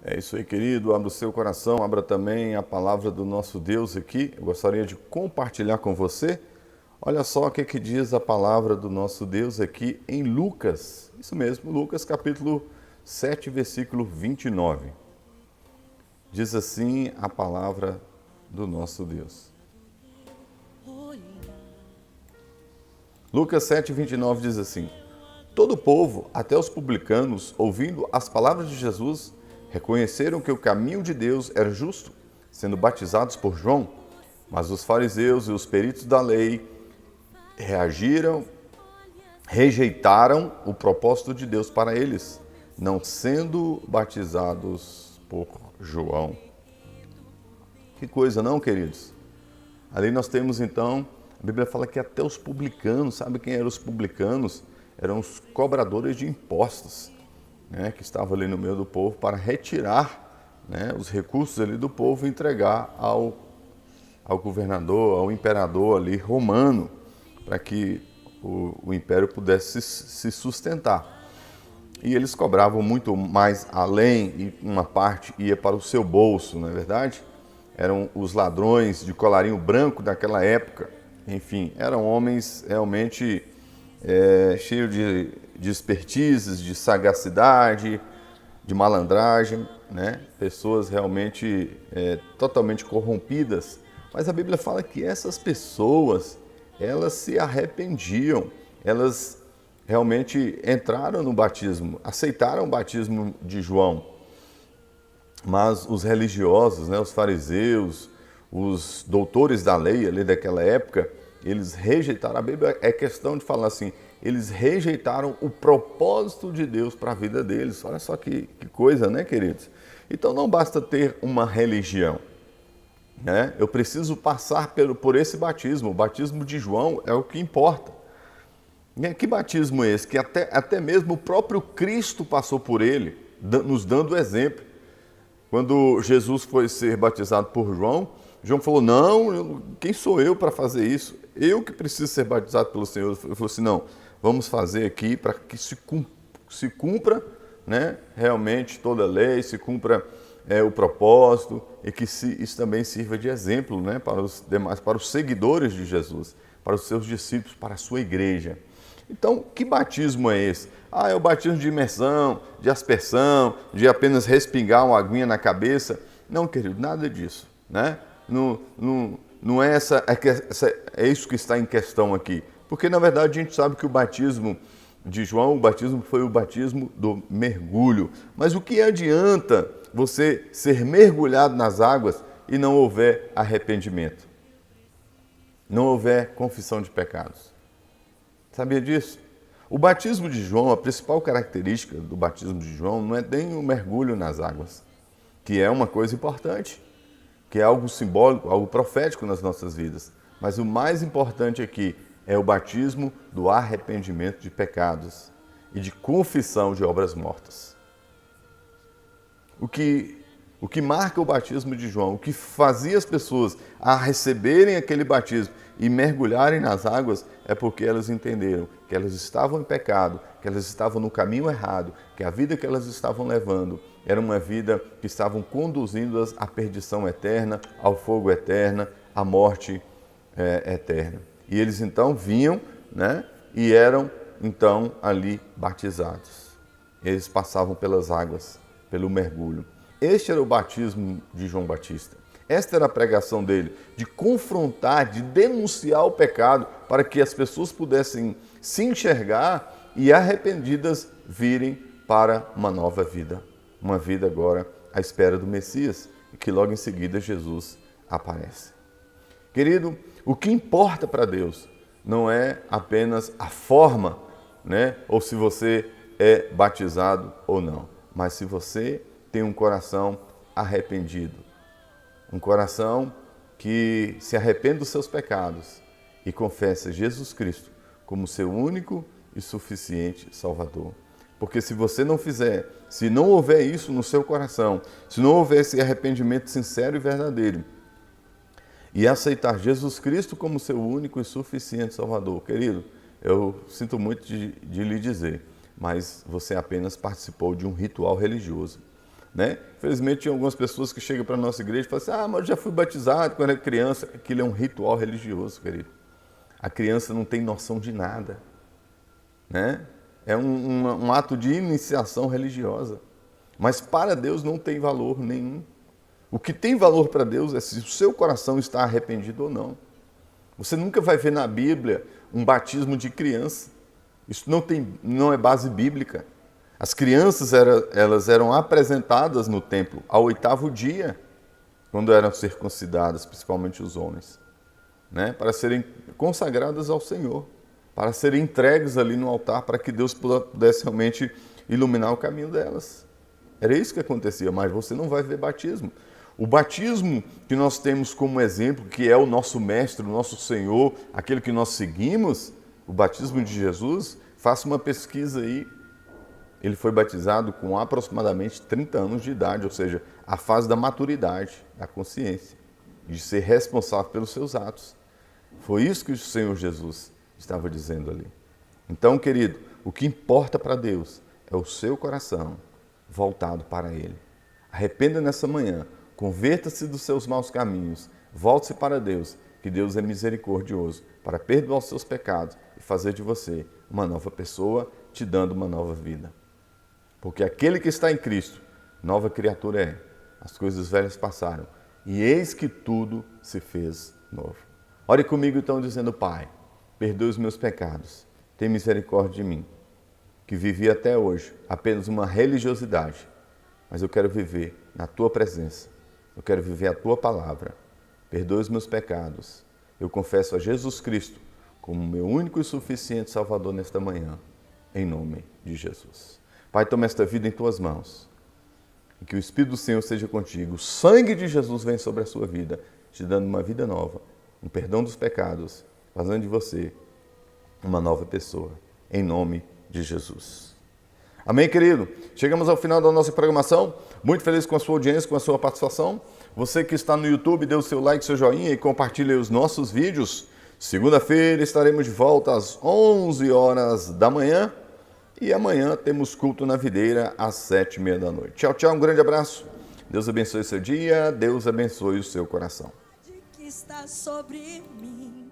É isso aí, querido. Abra o seu coração, abra também a palavra do nosso Deus aqui. Eu gostaria de compartilhar com você. Olha só o que diz a palavra do nosso Deus aqui em Lucas. Isso mesmo, Lucas capítulo 7, versículo 29. Diz assim a palavra do nosso Deus. Lucas 7, 29 diz assim: Todo o povo, até os publicanos, ouvindo as palavras de Jesus, reconheceram que o caminho de Deus era justo, sendo batizados por João. Mas os fariseus e os peritos da lei rejeitaram o propósito de Deus para eles, não sendo batizados por João. Que coisa, não, queridos? Ali nós temos então, a Bíblia fala que até os publicanos, sabe quem eram os publicanos? Eram os cobradores de impostos, né, que estavam ali no meio do povo para retirar, né, os recursos ali do povo e entregar ao governador, ao imperador ali romano, para que o império pudesse se sustentar. E eles cobravam muito mais além, e uma parte ia para o seu bolso, não é verdade? Eram os ladrões de colarinho branco daquela época. Enfim, eram homens realmente cheios de expertises, de sagacidade, de malandragem, né? Pessoas realmente totalmente corrompidas. Mas a Bíblia fala que essas pessoas, elas se arrependiam, elas realmente entraram no batismo, aceitaram o batismo de João. Mas os religiosos, né, os fariseus, os doutores da lei ali daquela época, eles rejeitaram. A Bíblia é questão de falar assim, eles rejeitaram o propósito de Deus para a vida deles. Olha só que coisa, né, queridos? Então não basta ter uma religião, né? Eu preciso passar por esse batismo. O batismo de João é o que importa. Que batismo é esse? Que até mesmo o próprio Cristo passou por ele, nos dando exemplo. Quando Jesus foi ser batizado por João, João falou, não, quem sou eu para fazer isso? Eu que preciso ser batizado pelo Senhor. Ele falou assim, não, vamos fazer aqui para que se cumpra, né, realmente toda a lei, se cumpra o propósito e que isso também sirva de exemplo, né, para os demais, para os seguidores de Jesus, para os seus discípulos, para a sua igreja. Então, que batismo é esse? É o batismo de imersão, de aspersão, de apenas respingar uma aguinha na cabeça. Não, querido, nada disso, né? Não é é isso que está em questão aqui. Porque, na verdade, a gente sabe que o batismo de João, o batismo foi o batismo do mergulho. Mas o que adianta você ser mergulhado nas águas e não houver arrependimento? Não houver confissão de pecados? Sabia disso? O batismo de João, a principal característica do batismo de João não é nem o mergulho nas águas, que é uma coisa importante, que é algo simbólico, algo profético nas nossas vidas. Mas o mais importante aqui é o batismo do arrependimento de pecados e de confissão de obras mortas. O que marca o batismo de João, o que fazia as pessoas a receberem aquele batismo e mergulharem nas águas é porque elas entenderam que elas estavam em pecado, que elas estavam no caminho errado, que a vida que elas estavam levando era uma vida que estavam conduzindo-as à perdição eterna, ao fogo eterno, à morte eterna. E eles então vinham, né, e eram então ali batizados. Eles passavam pelas águas, pelo mergulho. Este era o batismo de João Batista. Esta era a pregação dele, de confrontar, de denunciar o pecado para que as pessoas pudessem se enxergar e arrependidas virem para uma nova vida. Uma vida agora à espera do Messias e que logo em seguida Jesus aparece. Querido, o que importa para Deus não é apenas a forma, né, ou se você é batizado ou não, mas se você tem um coração arrependido, um coração que se arrepende dos seus pecados e confessa Jesus Cristo como seu único e suficiente Salvador. Porque se você não fizer, se não houver isso no seu coração, se não houver esse arrependimento sincero e verdadeiro, e aceitar Jesus Cristo como seu único e suficiente Salvador, querido, eu sinto muito de lhe dizer, mas você apenas participou de um ritual religioso. né? Infelizmente, tem algumas pessoas que chegam para a nossa igreja e falam assim, mas eu já fui batizado quando era criança. Aquilo é um ritual religioso, querido. A criança não tem noção de nada, né? É um ato de iniciação religiosa. Mas para Deus não tem valor nenhum. O que tem valor para Deus é se o seu coração está arrependido ou não. Você nunca vai ver na Bíblia um batismo de criança. Isso não é base bíblica. As crianças elas eram apresentadas no templo ao 8º dia, quando eram circuncidadas, principalmente os homens, né? Para serem consagradas ao Senhor, para serem entregues ali no altar, para que Deus pudesse realmente iluminar o caminho delas. Era isso que acontecia, mas você não vai ver batismo. O batismo que nós temos como exemplo, que é o nosso mestre, o nosso Senhor, aquele que nós seguimos, o batismo de Jesus, faça uma pesquisa aí. Ele foi batizado com aproximadamente 30 anos de idade, ou seja, a fase da maturidade, da consciência, de ser responsável pelos seus atos. Foi isso que o Senhor Jesus estava dizendo ali. Então, querido, o que importa para Deus é o seu coração voltado para Ele. Arrependa nessa manhã, converta-se dos seus maus caminhos, volte-se para Deus, que Deus é misericordioso para perdoar os seus pecados e fazer de você uma nova pessoa, te dando uma nova vida. Porque aquele que está em Cristo, nova criatura é. As coisas velhas passaram e eis que tudo se fez novo. Ore comigo então dizendo, Pai, perdoe os meus pecados, tem misericórdia de mim, que vivi até hoje apenas uma religiosidade, mas eu quero viver na Tua presença, eu quero viver a Tua palavra. Perdoe os meus pecados, eu confesso a Jesus Cristo como meu único e suficiente Salvador nesta manhã, em nome de Jesus. Pai, toma esta vida em Tuas mãos e que o Espírito do Senhor seja contigo. O sangue de Jesus vem sobre a sua vida, te dando uma vida nova, um perdão dos pecados, fazendo de você uma nova pessoa, em nome de Jesus. Amém, querido? Chegamos ao final da nossa programação. Muito feliz com a sua audiência, com a sua participação. Você que está no YouTube, dê o seu like, seu joinha e compartilhe os nossos vídeos. Segunda-feira estaremos de volta às 11 horas da manhã. E amanhã temos culto na videira às 7h30 da noite. Tchau, tchau, um grande abraço. Deus abençoe seu dia, Deus abençoe o seu coração. Que está sobre mim.